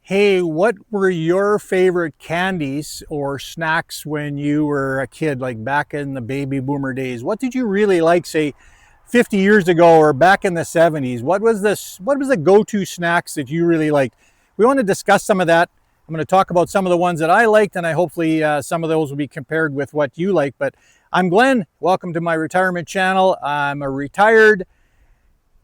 Hey, what were your favorite candies or snacks when you were a kid, like back in the baby boomer days? What did you really like, say, 50 years ago or back in the 70s? What was the go-to snacks that you really liked? We want to discuss some of that. I'm going to talk about some of the ones that I liked, and I hopefully some of those will be compared with what you like. But I'm Glenn. Welcome to my retirement channel. I'm a retired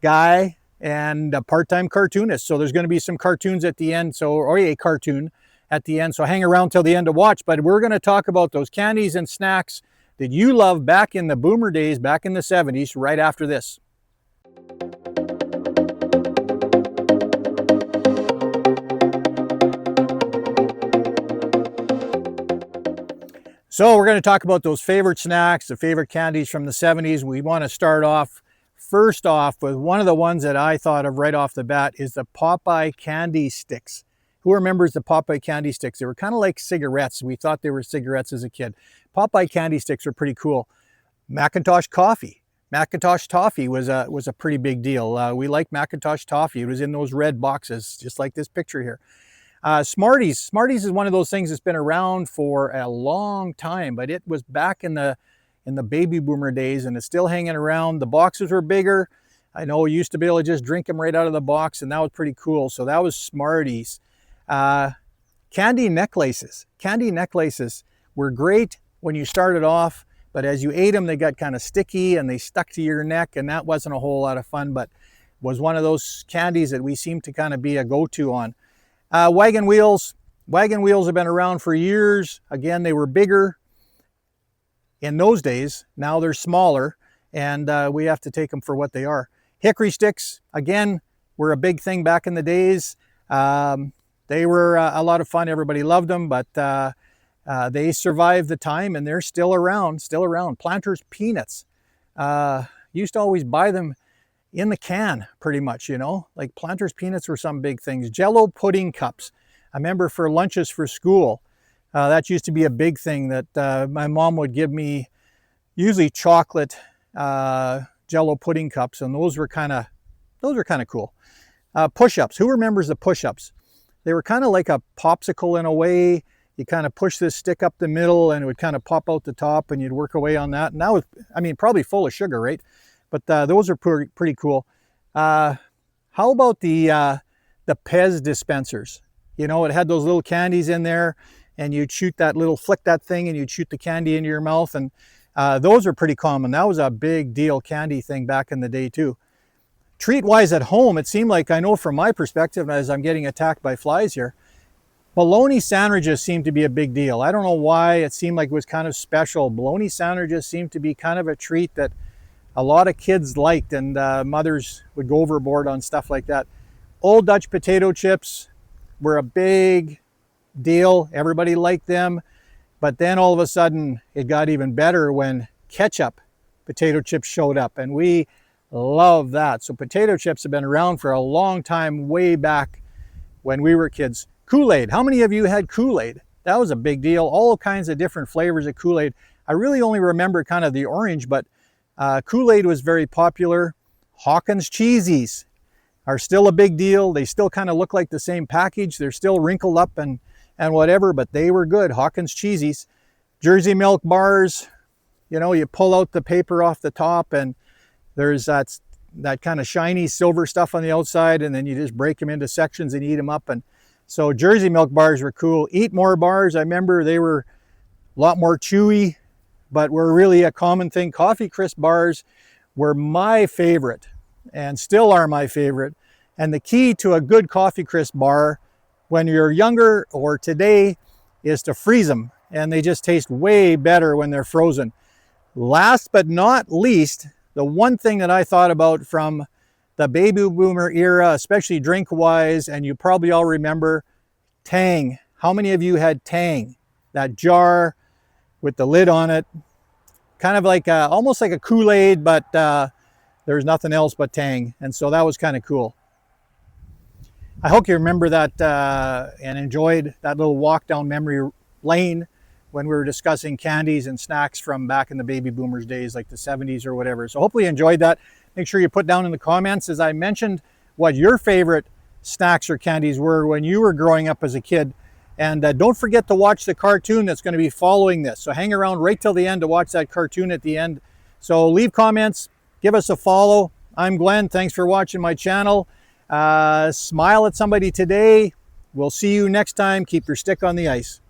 guy and a part-time cartoonist. So there's going to be some cartoons at the end, or a cartoon at the end. So hang around till the end to watch. But we're going to talk about those candies and snacks that you loved back in the boomer days, back in the 70s, right after this. So we're going to talk about those favorite snacks, the favorite candies from the 70s. We want to start off first off with one of the ones that I thought of right off the bat is the Popeye candy sticks. Who remembers the Popeye candy sticks? They were kind of like cigarettes. We thought they were cigarettes as a kid. Popeye candy sticks are pretty cool. Macintosh coffee. Macintosh toffee was a pretty big deal. We liked Macintosh toffee. It was in those red boxes, just like this picture here. Smarties. Smarties is one of those things that's been around for a long time, but it was back in the baby boomer days, and it's still hanging around. The boxes were bigger. I know you used to be able to just drink them right out of the box, and that was pretty cool. So that was Smarties. Candy necklaces. Candy necklaces were great when you started off, but as you ate them, they got kind of sticky and they stuck to your neck, and that wasn't a whole lot of fun, but was one of those candies that we seemed to kind of be a go-to on. Wagon wheels. Wagon wheels have been around for years. Again, they were bigger in those days. Now they're smaller, and we have to take them for what they are. Hickory sticks, again, were a big thing back in the days. They were a lot of fun. Everybody loved them, but they survived the time, and they're still around, Planters peanuts. Used to always buy them in the can, pretty much, like Planters peanuts were some big things. Jello pudding cups. I remember for lunches for school, that used to be a big thing that my mom would give me, usually chocolate Jello pudding cups, and those were kind of cool. Push-ups. Who remembers the push-ups? They were kind of like a popsicle in a way. You kind of push this stick up the middle, and it would kind of pop out the top, and you'd work away on that. And that was, probably full of sugar, right? But those are pretty cool. How about the Pez dispensers? It had those little candies in there, and you'd flick that thing, and you'd shoot the candy into your mouth. And those are pretty common. That was a big deal candy thing back in the day too. Treat-wise at home, it seemed like, I know from my perspective, as I'm getting attacked by flies here, bologna sandwiches seemed to be a big deal. I don't know why. It seemed like it was kind of special. Bologna sandwiches seemed to be kind of a treat that a lot of kids liked, and mothers would go overboard on stuff like that. Old Dutch potato chips were a big deal. Everybody liked them. But then all of a sudden it got even better when ketchup potato chips showed up, and we love that. So potato chips have been around for a long time, way back when we were kids. Kool-Aid. How many of you had Kool-Aid? That was a big deal. All kinds of different flavors of Kool-Aid. I really only remember kind of the orange, but Kool-Aid was very popular. Hawkins Cheesies are still a big deal. They still kind of look like the same package. They're still wrinkled up and whatever, but they were good. Hawkins Cheesies. Jersey Milk bars. You pull out the paper off the top, and there's that kind of shiny silver stuff on the outside, and then you just break them into sections and eat them up. And so Jersey Milk bars were cool. Eat More bars, I remember they were a lot more chewy, but were really a common thing. Coffee Crisp bars were my favorite, and still are my favorite. And the key to a good Coffee Crisp bar when you're younger or today is to freeze them, and they just taste way better when they're frozen. Last but not least, the one thing that I thought about from the baby boomer era, especially drink-wise, and you probably all remember, Tang. How many of you had Tang? That jar with the lid on it, kind of like almost like a Kool-Aid, but there's nothing else but Tang, and so that was kind of cool. I hope you remember that and enjoyed that little walk down memory lane when we were discussing candies and snacks from back in the baby boomers days, like the 70s or whatever. So hopefully you enjoyed that. Make sure you put down in the comments, as I mentioned, what your favorite snacks or candies were when you were growing up as a kid. And don't forget to watch the cartoon that's going to be following this. So hang around right till the end to watch that cartoon at the end. So leave comments, give us a follow. I'm Glenn. Thanks for watching my channel. Smile at somebody today. We'll see you next time. Keep your stick on the ice.